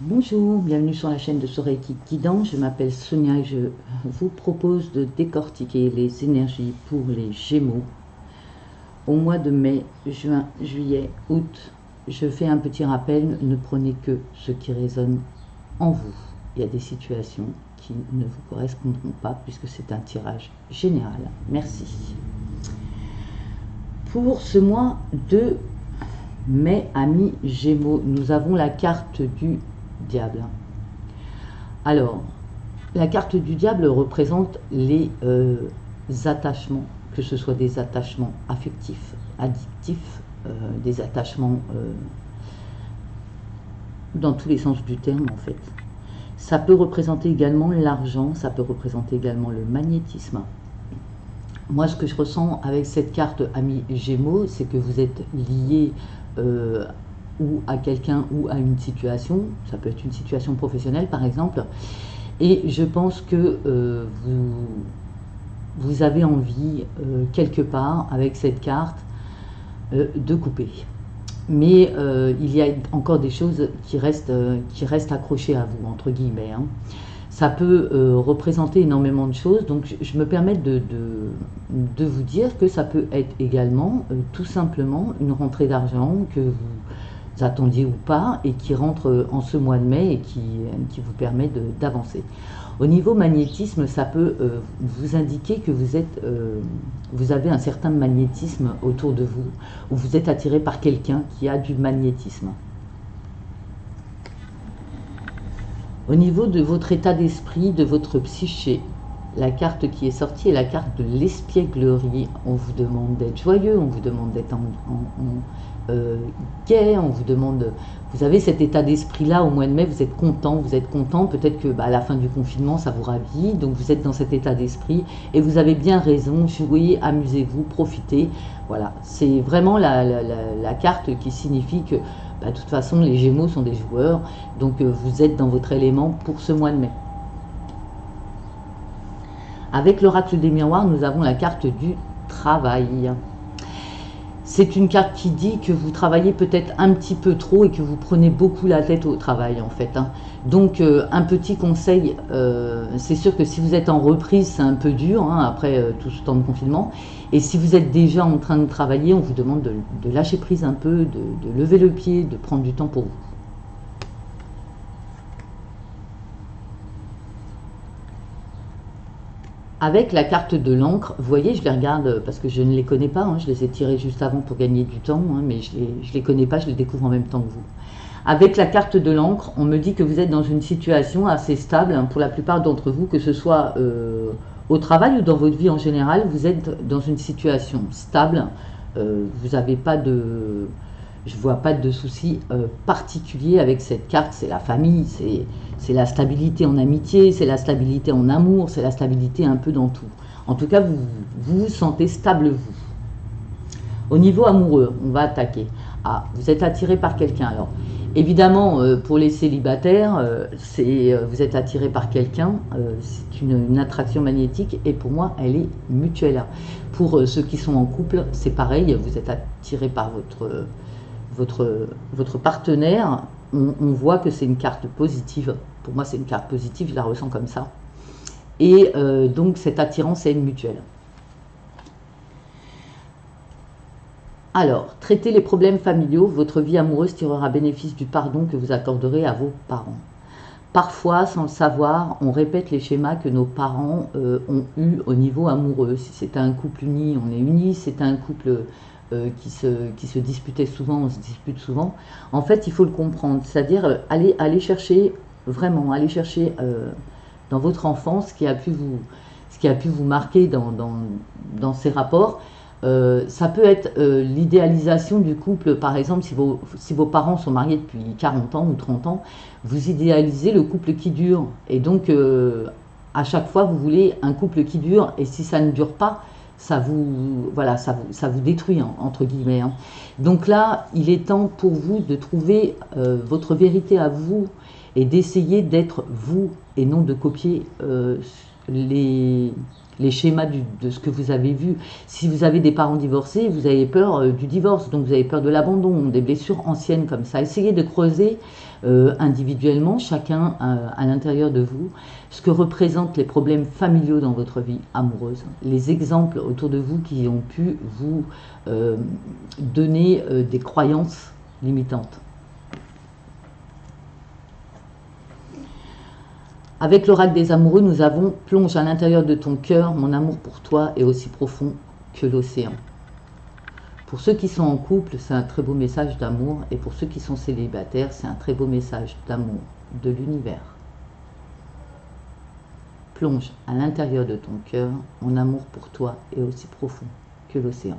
Bonjour, bienvenue sur la chaîne de Reiki Guidant. Je m'appelle Sonia et je vous propose de décortiquer les énergies pour les Gémeaux. Au mois de mai, juin, juillet, août, je fais un petit rappel, ne prenez que ce qui résonne en vous. Il y a des situations qui ne vous correspondront pas puisque c'est un tirage général. Merci. Pour ce mois de mai, amis Gémeaux, nous avons la carte du diable. Alors, la carte du diable représente les attachements, que ce soit des attachements affectifs, addictifs, des attachements dans tous les sens du terme en fait. Ça peut représenter également l'argent, ça peut représenter également le magnétisme. Moi, ce que je ressens avec cette carte, ami Gémeaux, c'est que vous êtes lié ou à quelqu'un ou à une situation, ça peut être une situation professionnelle par exemple, et je pense que vous avez envie quelque part avec cette carte de couper. Mais il y a encore des choses qui restent accrochées à vous, entre guillemets. Hein. Ça peut représenter énormément de choses, donc je me permets de vous dire que ça peut être également tout simplement une rentrée d'argent que vous attendiez ou pas et qui rentre en ce mois de mai et qui vous permet d'avancer. Au niveau magnétisme, ça peut vous indiquer que vous avez un certain magnétisme autour de vous, ou vous êtes attiré par quelqu'un qui a du magnétisme. Au niveau de votre état d'esprit, de votre psyché, la carte qui est sortie est la carte de l'espièglerie. On vous demande d'être joyeux, on vous demande d'être gai, on vous demande... Vous avez cet état d'esprit-là au mois de mai, vous êtes content, peut-être que à la fin du confinement, ça vous ravit, donc vous êtes dans cet état d'esprit, et vous avez bien raison, jouez, amusez-vous, profitez. Voilà, c'est vraiment la carte qui signifie que, de toute façon, les Gémeaux sont des joueurs, donc vous êtes dans votre élément pour ce mois de mai. Avec l'oracle des miroirs, nous avons la carte du travail. C'est une carte qui dit que vous travaillez peut-être un petit peu trop et que vous prenez beaucoup la tête au travail en fait. Hein. Donc un petit conseil, c'est sûr que si vous êtes en reprise, c'est un peu dur hein, après tout ce temps de confinement. Et si vous êtes déjà en train de travailler, on vous demande de lâcher prise un peu, de lever le pied, de prendre du temps pour vous. Avec la carte de l'encre, vous voyez, je les regarde parce que je ne les connais pas, hein, je les ai tirées juste avant pour gagner du temps, hein, mais je ne les connais pas, je les découvre en même temps que vous. Avec la carte de l'encre, on me dit que vous êtes dans une situation assez stable, hein, pour la plupart d'entre vous, que ce soit au travail ou dans votre vie en général, vous êtes dans une situation stable, vous n'avez pas de... Je ne vois pas de soucis particuliers avec cette carte, c'est la famille, c'est la stabilité en amitié, c'est la stabilité en amour, c'est la stabilité un peu dans tout. En tout cas, vous vous sentez stable vous. Au niveau amoureux, on va attaquer. Ah, vous êtes attiré par quelqu'un alors. Évidemment, pour les célibataires, vous êtes attiré par quelqu'un, c'est une attraction magnétique et pour moi, elle est mutuelle. Pour ceux qui sont en couple, c'est pareil, vous êtes attiré par votre partenaire, on voit que c'est une carte positive. Pour moi, c'est une carte positive, je la ressens comme ça. Et donc, cette attirance est mutuelle. Alors, traitez les problèmes familiaux. Votre vie amoureuse tirera bénéfice du pardon que vous accorderez à vos parents. Parfois, sans le savoir, on répète les schémas que nos parents ont eus au niveau amoureux. Si c'était un couple uni, on est unis. Si c'était un couple... qui se disputait souvent, on se dispute souvent. En fait, il faut le comprendre, c'est-à-dire aller chercher, vraiment, aller chercher dans votre enfance ce qui a pu vous marquer dans ces rapports. Ça peut être l'idéalisation du couple, par exemple, si vos parents sont mariés depuis 40 ans ou 30 ans, vous idéalisez le couple qui dure. Et donc, à chaque fois, vous voulez un couple qui dure, et si ça ne dure pas, ça vous détruit, hein, entre guillemets. Hein. Donc là, il est temps pour vous de trouver votre vérité à vous et d'essayer d'être vous et non de copier les schémas de ce que vous avez vu. Si vous avez des parents divorcés, vous avez peur du divorce, donc vous avez peur de l'abandon, des blessures anciennes comme ça. Essayez de creuser individuellement, chacun à l'intérieur de vous, ce que représentent les problèmes familiaux dans votre vie amoureuse, les exemples autour de vous qui ont pu vous donner des croyances limitantes. Avec l'oracle des amoureux, nous avons « Plonge à l'intérieur de ton cœur, mon amour pour toi est aussi profond que l'océan ». Pour ceux qui sont en couple, c'est un très beau message d'amour, et pour ceux qui sont célibataires, c'est un très beau message d'amour de l'univers. Plonge à l'intérieur de ton cœur, mon amour pour toi est aussi profond que l'océan.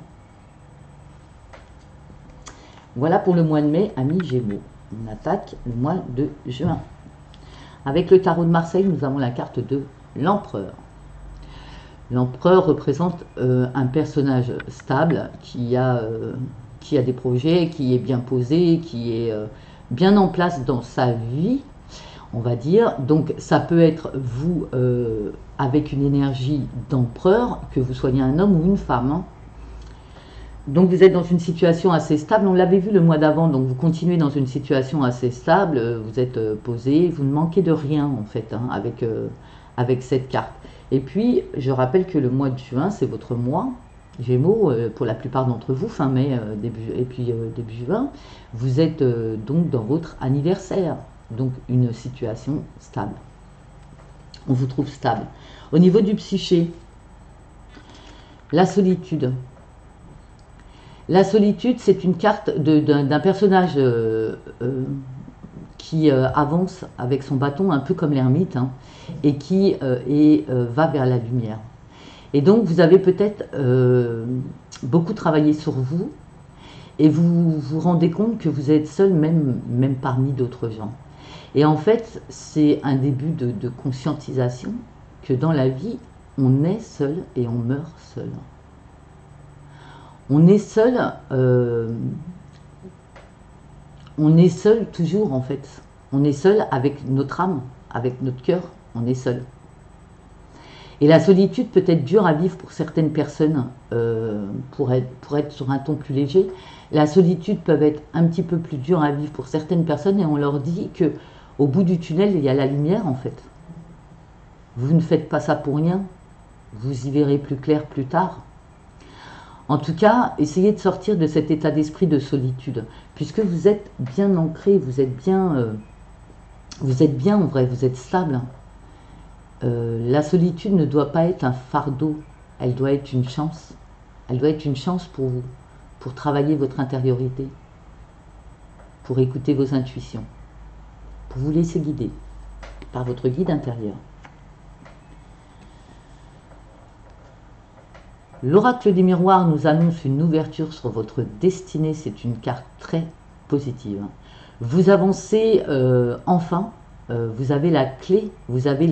Voilà pour le mois de mai, amis Gémeaux. On attaque le mois de juin. Avec le tarot de Marseille, nous avons la carte de l'empereur. L'empereur représente un personnage stable qui a des projets, qui est bien posé, qui est bien en place dans sa vie, on va dire. Donc ça peut être vous avec une énergie d'empereur, que vous soyez un homme ou une femme, hein. Donc vous êtes dans une situation assez stable, on l'avait vu le mois d'avant, donc vous continuez dans une situation assez stable, vous êtes posé, vous ne manquez de rien en fait, hein, avec cette carte. Et puis je rappelle que le mois de juin, c'est votre mois, Gémeaux, pour la plupart d'entre vous, fin mai début juin, vous êtes donc dans votre anniversaire, donc une situation stable. On vous trouve stable. Au niveau du psyché, la solitude. La solitude, c'est une carte d'un personnage qui avance avec son bâton, un peu comme l'ermite, hein, et qui va vers la lumière. Et donc, vous avez peut-être beaucoup travaillé sur vous, et vous vous rendez compte que vous êtes seul, même parmi d'autres gens. Et en fait, c'est un début de conscientisation que dans la vie, on est seul et on meurt seul. On est seul toujours en fait. On est seul avec notre âme, avec notre cœur, on est seul. Et la solitude peut être dure à vivre pour certaines personnes, pour être sur un ton plus léger. La solitude peut être un petit peu plus dure à vivre pour certaines personnes et on leur dit que au bout du tunnel, il y a la lumière en fait. Vous ne faites pas ça pour rien, vous y verrez plus clair plus tard. En tout cas, essayez de sortir de cet état d'esprit de solitude, puisque vous êtes bien ancré, vous êtes bien en vrai, vous êtes stable. La solitude ne doit pas être un fardeau, elle doit être une chance. Elle doit être une chance pour vous, pour travailler votre intériorité, pour écouter vos intuitions, pour vous laisser guider par votre guide intérieur. L'oracle des miroirs nous annonce une ouverture sur votre destinée, c'est une carte très positive. Vous avancez enfin, vous avez la clé, vous avez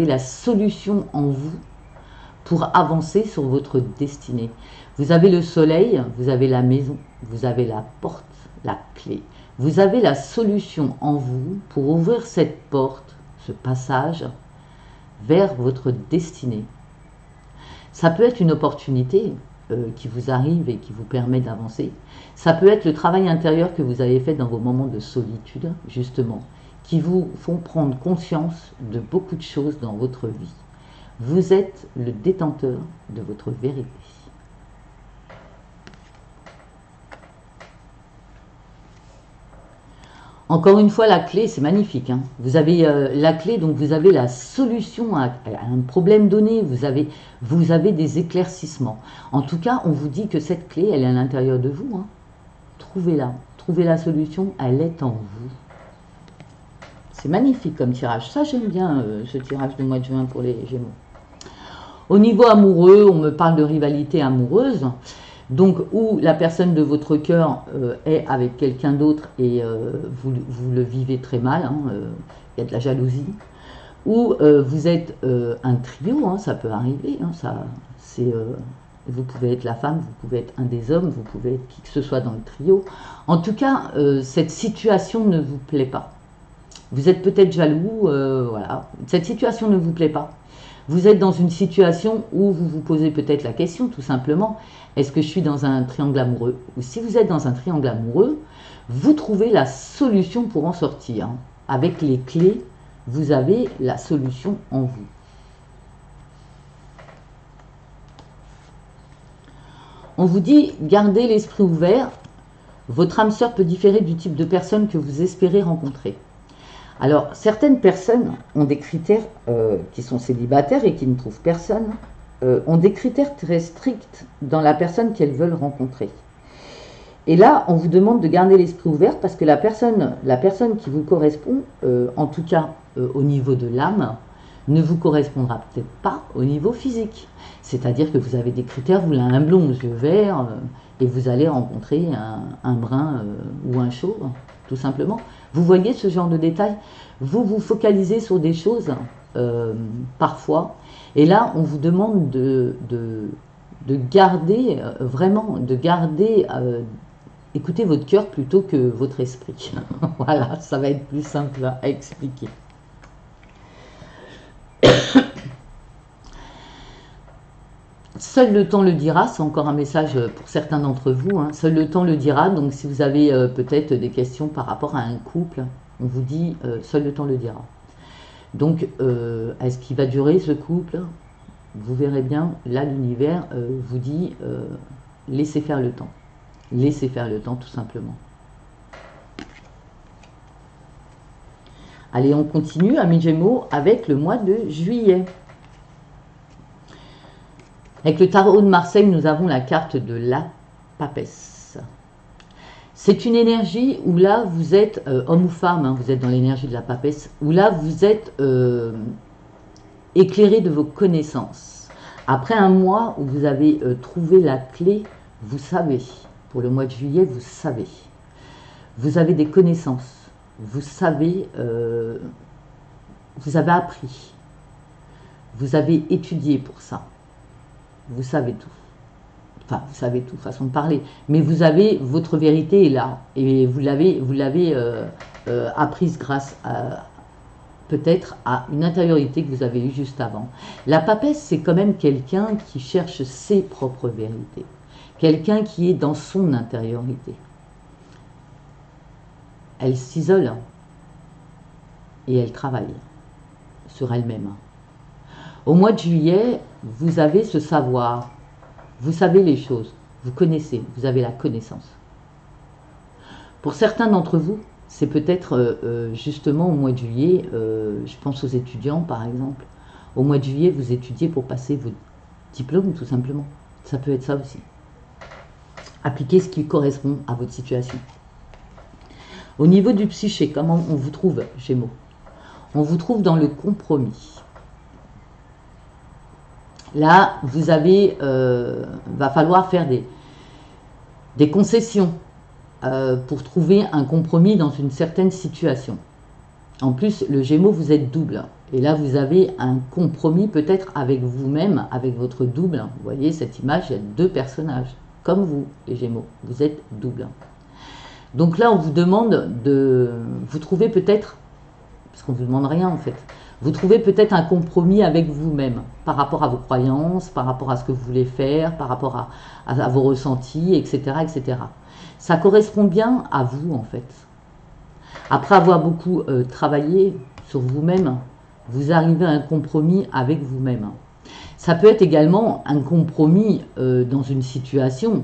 la solution en vous pour avancer sur votre destinée. Vous avez le soleil, vous avez la maison, vous avez la porte, la clé. Vous avez la solution en vous pour ouvrir cette porte, ce passage vers votre destinée. Ça peut être une opportunité qui vous arrive et qui vous permet d'avancer. Ça peut être le travail intérieur que vous avez fait dans vos moments de solitude, justement, qui vous font prendre conscience de beaucoup de choses dans votre vie. Vous êtes le détenteur de votre vérité. Encore une fois, la clé, c'est magnifique, hein. Vous avez la clé, donc vous avez la solution à un problème donné, vous avez des éclaircissements. En tout cas, on vous dit que cette clé, elle est à l'intérieur de vous, hein. Trouvez-la, trouvez la solution, elle est en vous. C'est magnifique comme tirage, ça j'aime bien ce tirage du mois de juin pour les Gémeaux. Au niveau amoureux, on me parle de rivalité amoureuse. Donc, où la personne de votre cœur est avec quelqu'un d'autre et vous le vivez très mal, hein, y a de la jalousie, ou vous êtes un trio, hein, ça peut arriver, hein, vous pouvez être la femme, vous pouvez être un des hommes, vous pouvez être qui que ce soit dans le trio. En tout cas, cette situation ne vous plaît pas. Vous êtes peut-être jaloux, voilà. Cette situation ne vous plaît pas. Vous êtes dans une situation où vous vous posez peut-être la question, tout simplement, est-ce que je suis dans un triangle amoureux? Ou si vous êtes dans un triangle amoureux, vous trouvez la solution pour en sortir. Avec les clés, vous avez la solution en vous. On vous dit, gardez l'esprit ouvert. Votre âme sœur peut différer du type de personne que vous espérez rencontrer. Alors, certaines personnes ont des critères qui sont célibataires et qui ne trouvent personne, ont des critères très stricts dans la personne qu'elles veulent rencontrer. Et là, on vous demande de garder l'esprit ouvert parce que la personne qui vous correspond, en tout cas au niveau de l'âme, ne vous correspondra peut-être pas au niveau physique. C'est-à-dire que vous avez des critères, vous voulez un blond aux yeux verts, et vous allez rencontrer un brun ou un chauve, tout simplement. Vous voyez ce genre de détails? Vous vous focalisez sur des choses, parfois, et là, on vous demande de garder, vraiment, de garder, écoutez votre cœur plutôt que votre esprit. Voilà, ça va être plus simple à expliquer. Seul le temps le dira, c'est encore un message pour certains d'entre vous, hein. Seul le temps le dira, donc si vous avez peut-être des questions par rapport à un couple, on vous dit seul le temps le dira. Donc, est-ce qu'il va durer ce couple? Vous verrez bien, là l'univers vous dit laissez faire le temps. Laissez faire le temps tout simplement. Allez, on continue, amis Gémeaux, avec le mois de juillet. Avec le tarot de Marseille, nous avons la carte de la papesse. C'est une énergie où là, vous êtes, homme ou femme, hein, vous êtes dans l'énergie de la papesse, où là, vous êtes éclairé de vos connaissances. Après un mois où vous avez trouvé la clé, vous savez, pour le mois de juillet, vous savez. Vous avez des connaissances, vous savez, vous avez appris, vous avez étudié pour ça. Vous savez tout. Enfin, vous savez tout, façon de parler. Mais vous avez, votre vérité est là. Et vous l'avez apprise grâce à, peut-être à une intériorité que vous avez eue juste avant. La papesse, c'est quand même quelqu'un qui cherche ses propres vérités. Quelqu'un qui est dans son intériorité. Elle s'isole et elle travaille sur elle-même. Au mois de juillet, vous avez ce savoir, vous savez les choses, vous connaissez, vous avez la connaissance. Pour certains d'entre vous, c'est peut-être justement au mois de juillet, je pense aux étudiants par exemple, au mois de juillet, vous étudiez pour passer vos diplômes tout simplement. Ça peut être ça aussi. Appliquez ce qui correspond à votre situation. Au niveau du psyché, comment on vous trouve, Gémeaux? On vous trouve dans le compromis. Là, vous avez, va falloir faire des concessions pour trouver un compromis dans une certaine situation. En plus, le Gémeaux, vous êtes double. Et là, vous avez un compromis peut-être avec vous-même, avec votre double. Vous voyez cette image, il y a deux personnages. Comme vous, les Gémeaux, vous êtes double. Donc là, on vous demande de... Vous trouvez peut-être, parce qu'on ne vous demande rien en fait, vous trouvez peut-être un compromis avec vous-même par rapport à vos croyances, par rapport à ce que vous voulez faire, par rapport à vos ressentis, etc., etc. Ça correspond bien à vous, en fait. Après avoir beaucoup travaillé sur vous-même, vous arrivez à un compromis avec vous-même. Ça peut être également un compromis dans une situation.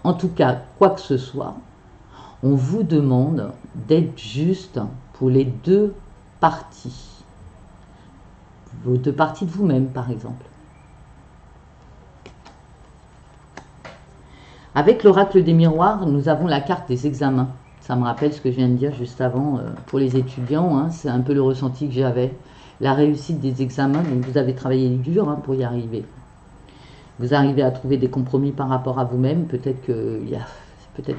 En tout cas, quoi que ce soit, on vous demande d'être juste pour les deux parties. Vos deux parties de vous-même, par exemple. Avec l'oracle des miroirs, nous avons la carte des examens. Ça me rappelle ce que je viens de dire juste avant pour les étudiants. Hein, c'est un peu le ressenti que j'avais. La réussite des examens, donc vous avez travaillé dur hein, pour y arriver. Vous arrivez à trouver des compromis par rapport à vous-même. Peut-être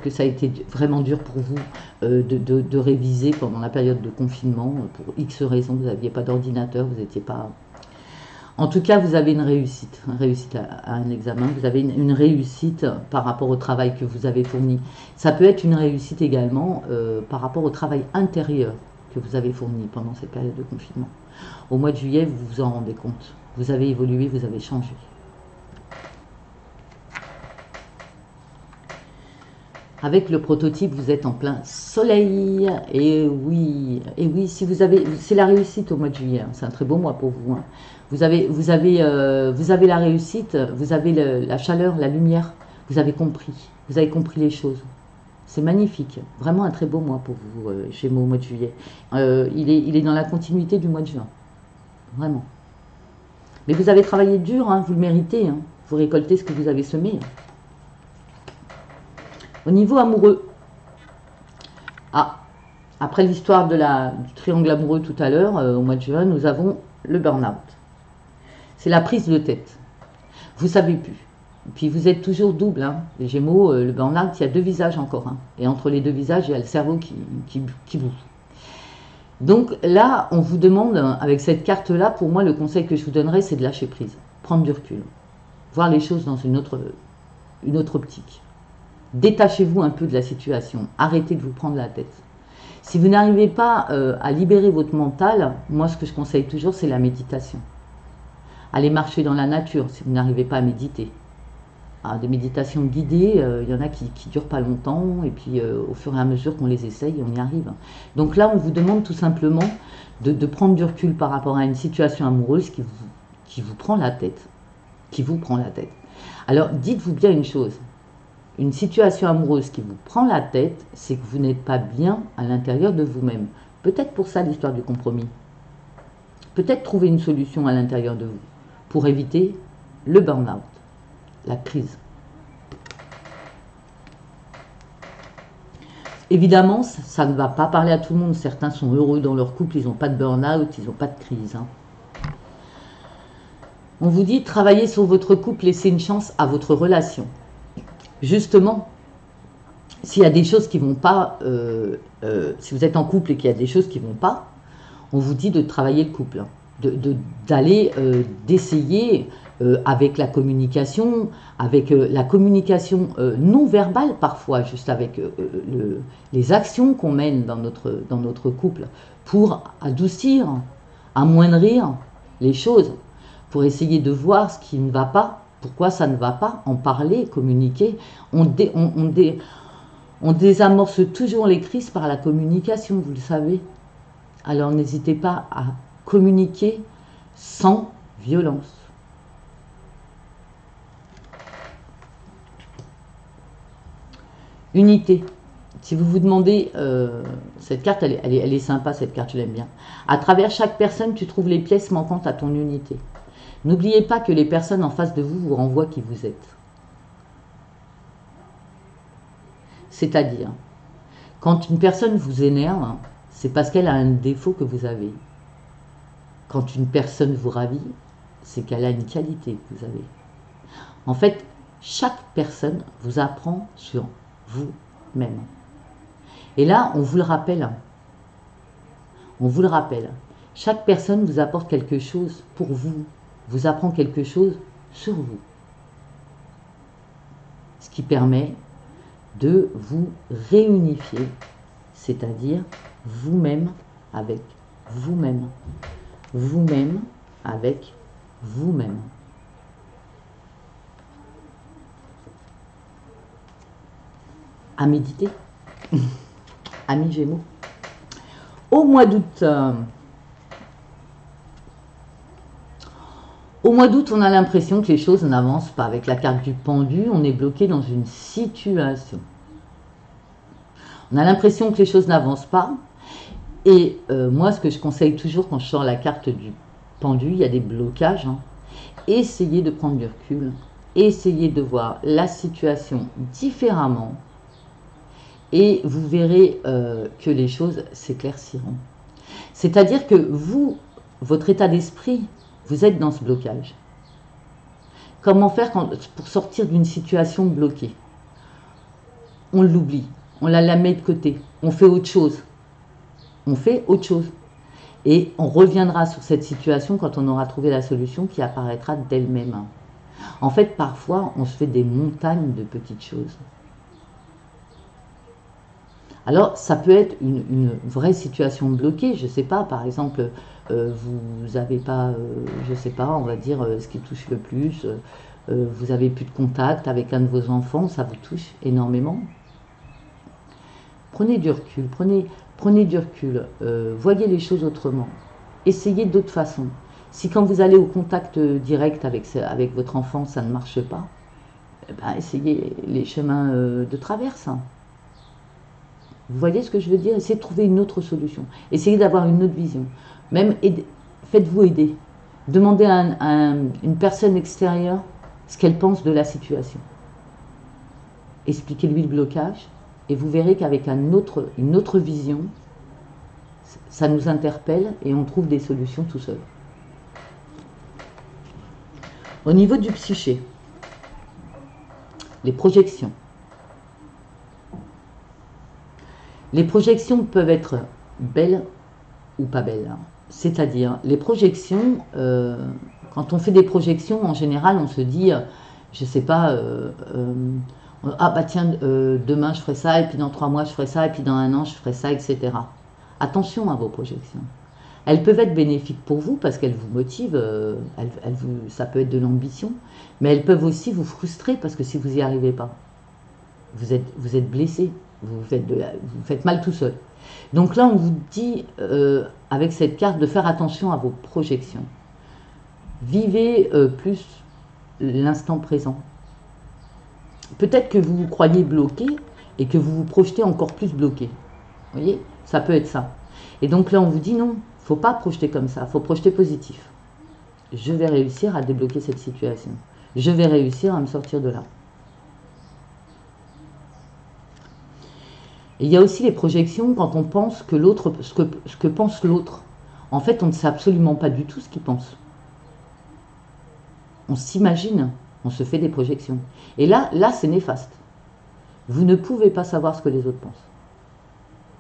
que ça a été vraiment dur pour vous de réviser pendant la période de confinement. Pour X raisons, vous n'aviez pas d'ordinateur, vous n'étiez pas... En tout cas, vous avez une réussite à un examen. Vous avez une réussite par rapport au travail que vous avez fourni. Ça peut être une réussite également par rapport au travail intérieur que vous avez fourni pendant cette période de confinement. Au mois de juillet, vous vous en rendez compte. Vous avez évolué, vous avez changé. Avec le prototype, vous êtes en plein soleil. Et oui, si vous avez, c'est la réussite au mois de juillet. Hein, c'est un très beau mois pour vous. Hein. Vous avez la réussite, vous avez la chaleur, la lumière. Vous avez compris les choses. C'est magnifique, vraiment un très beau mois pour vous, Gémeaux, au mois de juillet. Il est dans la continuité du mois de juin, vraiment. Mais vous avez travaillé dur, hein, vous le méritez, hein. Vous récoltez ce que vous avez semé. Au niveau amoureux, après l'histoire du triangle amoureux tout à l'heure, au mois de juin, nous avons le burn-out. C'est la prise de tête. Vous savez plus. Puis vous êtes toujours double, hein. Les Gémeaux, le burn-out, il y a deux visages encore. Hein. Et entre les deux visages, il y a le cerveau qui bouge. Donc là, on vous demande, avec cette carte-là, pour moi, le conseil que je vous donnerais, c'est de lâcher prise. Prendre du recul. Voir les choses dans une autre optique. Détachez-vous un peu de la situation. Arrêtez de vous prendre la tête. Si vous n'arrivez pas à libérer votre mental, moi, ce que je conseille toujours, c'est la méditation. Allez marcher dans la nature si vous n'arrivez pas à méditer. Alors, des méditations guidées, il y en a qui ne durent pas longtemps, et puis au fur et à mesure qu'on les essaye, on y arrive. Donc là, on vous demande tout simplement de prendre du recul par rapport à une situation amoureuse qui vous prend la tête. Alors, dites-vous bien une chose. Une situation amoureuse qui vous prend la tête, c'est que vous n'êtes pas bien à l'intérieur de vous-même. Peut-être pour ça l'histoire du compromis. Peut-être trouver une solution à l'intérieur de vous pour éviter le burn-out. La crise. Évidemment, ça ne va pas parler à tout le monde. Certains sont heureux dans leur couple, ils n'ont pas de burn-out, ils n'ont pas de crise. Hein. On vous dit, travaillez sur votre couple, laissez une chance à votre relation. Justement, s'il y a des choses qui ne vont pas, si vous êtes en couple et qu'il y a des choses qui ne vont pas, on vous dit de travailler le couple. Hein. D'essayer avec la communication non verbale parfois, juste avec les actions qu'on mène dans notre couple pour adoucir, amoindrir les choses, pour essayer de voir ce qui ne va pas, pourquoi ça ne va pas, en parler, communiquer. On désamorce toujours les crises par la communication, vous le savez. Alors n'hésitez pas à communiquer sans violence. Unité. Si vous vous demandez, cette carte, elle est sympa, cette carte, je l'aime bien. À travers chaque personne, tu trouves les pièces manquantes à ton unité. N'oubliez pas que les personnes en face de vous vous renvoient qui vous êtes. C'est-à-dire, quand une personne vous énerve, c'est parce qu'elle a un défaut que vous avez. Quand une personne vous ravit, c'est qu'elle a une qualité que vous avez. En fait, chaque personne vous apprend sur vous-même. Et là, on vous le rappelle. On vous le rappelle. Chaque personne vous apporte quelque chose pour vous. Vous apprend quelque chose sur vous. Ce qui permet de vous réunifier, c'est-à-dire vous-même avec vous-même. Vous-même avec vous-même. À méditer, amis Gémeaux. Au mois d'août, on a l'impression que les choses n'avancent pas. Avec la carte du pendu, on est bloqué dans une situation. On a l'impression que les choses n'avancent pas. Et moi, ce que je conseille toujours quand je sors la carte du pendu, il y a des blocages. Hein. Essayez de prendre du recul. Essayez de voir la situation différemment. Et vous verrez que les choses s'éclairciront. C'est-à-dire que vous, votre état d'esprit, vous êtes dans ce blocage. Comment faire pour sortir d'une situation bloquée? On l'oublie, on la met de côté, on fait autre chose. On fait autre chose. Et on reviendra sur cette situation quand on aura trouvé la solution qui apparaîtra d'elle-même. En fait, parfois, on se fait des montagnes de petites choses. Alors, ça peut être une vraie situation bloquée, je ne sais pas, par exemple, vous n'avez pas, je ne sais pas, on va dire, ce qui touche le plus, vous n'avez plus de contact avec un de vos enfants, ça vous touche énormément. Prenez du recul, prenez du recul, voyez les choses autrement, essayez d'autres façons. Si quand vous allez au contact direct avec votre enfant, ça ne marche pas, eh ben, essayez les chemins de traverse. Vous voyez ce que je veux dire? Essayez de trouver une autre solution. Essayez d'avoir une autre vision. Même faites-vous aider. Demandez à une personne extérieure ce qu'elle pense de la situation. Expliquez-lui le blocage et vous verrez qu'avec une autre vision, ça nous interpelle et on trouve des solutions tout seul. Au niveau du psyché, les projections. Les projections peuvent être belles ou pas belles. C'est-à-dire, les projections, quand on fait des projections, en général, on se dit, je ne sais pas, ah bah tiens, demain je ferai ça, et puis dans 3 mois je ferai ça, et puis dans 1 an je ferai ça, etc. Attention à vos projections. Elles peuvent être bénéfiques pour vous parce qu'elles vous motivent, ça peut être de l'ambition, mais elles peuvent aussi vous frustrer parce que si vous n'y arrivez pas, vous êtes blessé. Vous faites mal tout seul. Donc là, on vous dit, avec cette carte, de faire attention à vos projections. Vivez plus l'instant présent. Peut-être que vous vous croyez bloqué et que vous vous projetez encore plus bloqué. Vous voyez? Ça peut être ça. Et donc là, on vous dit non, il ne faut pas projeter comme ça, il faut projeter positif. Je vais réussir à débloquer cette situation. Je vais réussir à me sortir de là. Et il y a aussi les projections quand on pense que l'autre, ce que pense l'autre. En fait, on ne sait absolument pas du tout ce qu'il pense. On s'imagine, on se fait des projections. Et là, c'est néfaste. Vous ne pouvez pas savoir ce que les autres pensent.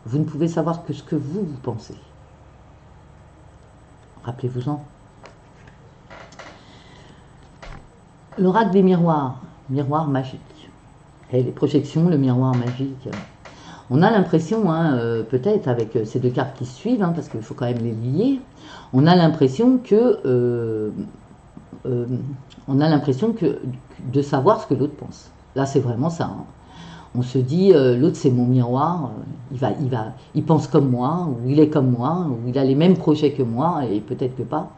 Vous ne pouvez savoir que ce que vous pensez. Rappelez-vous-en. L'oracle des miroirs, miroir magique. Et les projections, le miroir magique. On a l'impression, peut-être avec ces 2 cartes qui suivent, parce qu'il faut quand même les lier, on a l'impression que de savoir ce que l'autre pense. Là, c'est vraiment ça. On se dit, l'autre c'est mon miroir, il pense comme moi, ou il est comme moi, ou il a les mêmes projets que moi, et peut-être que pas.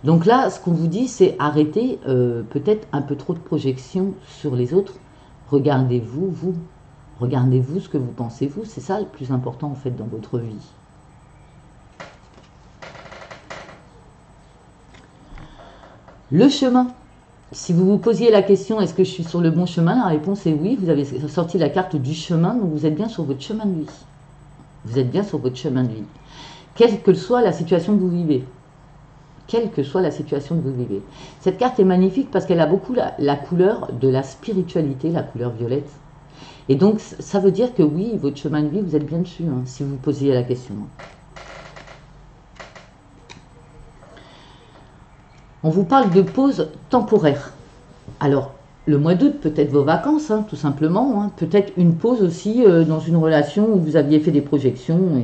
Donc là, ce qu'on vous dit, c'est arrêtez peut-être un peu trop de projections sur les autres. Regardez-vous, vous. Regardez-vous ce que vous pensez, vous. C'est ça le plus important, en fait, dans votre vie. Le chemin. Si vous vous posiez la question, est-ce que je suis sur le bon chemin? La réponse est oui. Vous avez sorti la carte du chemin, donc vous êtes bien sur votre chemin de vie. Vous êtes bien sur votre chemin de vie. Quelle que soit la situation que vous vivez. Quelle que soit la situation que vous vivez. Cette carte est magnifique parce qu'elle a beaucoup la couleur de la spiritualité, la couleur violette. Et donc, ça veut dire que oui, votre chemin de vie, vous êtes bien dessus, si vous posiez la question. On vous parle de pause temporaire. Alors, le mois d'août, peut-être vos vacances, tout simplement. Peut-être une pause aussi dans une relation où vous aviez fait des projections.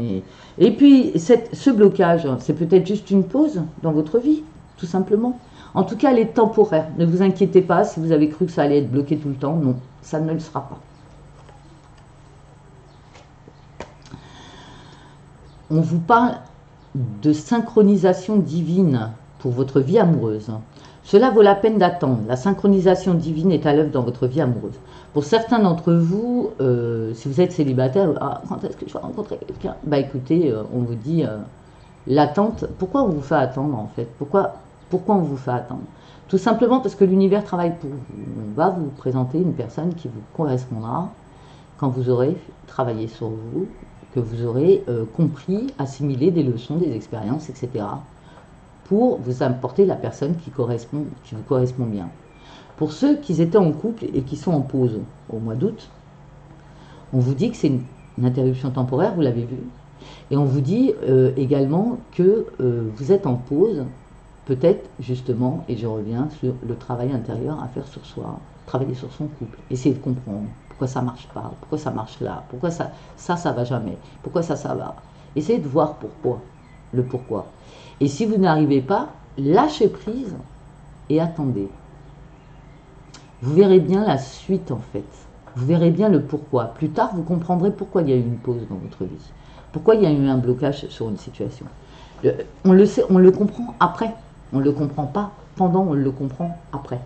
Et puis, ce blocage, c'est peut-être juste une pause dans votre vie, tout simplement. En tout cas, elle est temporaire. Ne vous inquiétez pas si vous avez cru que ça allait être bloqué tout le temps. Non, ça ne le sera pas. On vous parle de synchronisation divine pour votre vie amoureuse. Cela vaut la peine d'attendre. La synchronisation divine est à l'œuvre dans votre vie amoureuse. Pour certains d'entre vous, si vous êtes célibataire, quand est-ce que je vais rencontrer quelqu'un? Bah écoutez, on vous dit l'attente. Pourquoi on vous fait attendre en fait? Pourquoi on vous fait attendre? Tout simplement parce que l'univers travaille pour vous. On va vous présenter une personne qui vous correspondra quand vous aurez travaillé sur vous, que vous aurez compris, assimilé des leçons, des expériences, etc. pour vous apporter la personne qui vous correspond bien. Pour ceux qui étaient en couple et qui sont en pause au mois d'août, on vous dit que c'est une interruption temporaire, vous l'avez vu, et on vous dit également que vous êtes en pause, peut-être justement, et je reviens sur le travail intérieur à faire sur soi, travailler sur son couple, essayer de comprendre pourquoi ça marche pas, pourquoi ça marche là, pourquoi ça va jamais, pourquoi ça va. Essayez de voir pourquoi, le pourquoi. Et si vous n'arrivez pas, lâchez prise et attendez. Vous verrez bien la suite en fait. Vous verrez bien le pourquoi. Plus tard, vous comprendrez pourquoi il y a eu une pause dans votre vie. Pourquoi il y a eu un blocage sur une situation. On le sait, on le comprend après. On ne le comprend pas pendant, on le comprend après.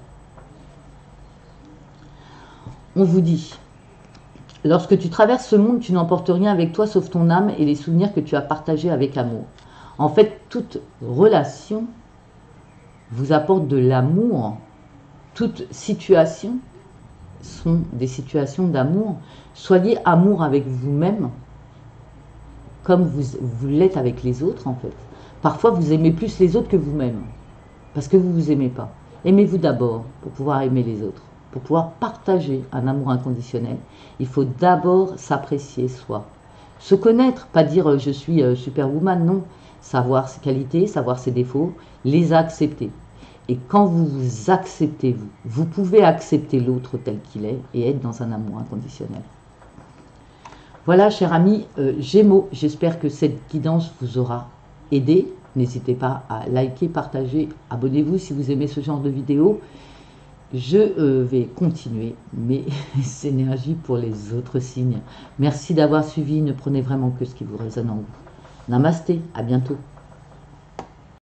On vous dit, lorsque tu traverses ce monde, tu n'emportes rien avec toi sauf ton âme et les souvenirs que tu as partagés avec amour. En fait, toute relation vous apporte de l'amour. Toute situation sont des situations d'amour. Soyez amour avec vous-même comme vous l'êtes avec les autres en fait. Parfois, vous aimez plus les autres que vous-même parce que vous ne vous aimez pas. Aimez-vous d'abord pour pouvoir aimer les autres. Pour pouvoir partager un amour inconditionnel, il faut d'abord s'apprécier soi. Se connaître, pas dire je suis superwoman, non. Savoir ses qualités, savoir ses défauts, les accepter. Et quand vous vous acceptez, vous pouvez accepter l'autre tel qu'il est et être dans un amour inconditionnel. Voilà, chers amis Gémeaux, j'espère que cette guidance vous aura aidé. N'hésitez pas à liker, partager, abonnez-vous si vous aimez ce genre de vidéos. Je vais continuer mes énergies pour les autres signes. Merci d'avoir suivi, ne prenez vraiment que ce qui vous résonne en vous. Namasté, à bientôt.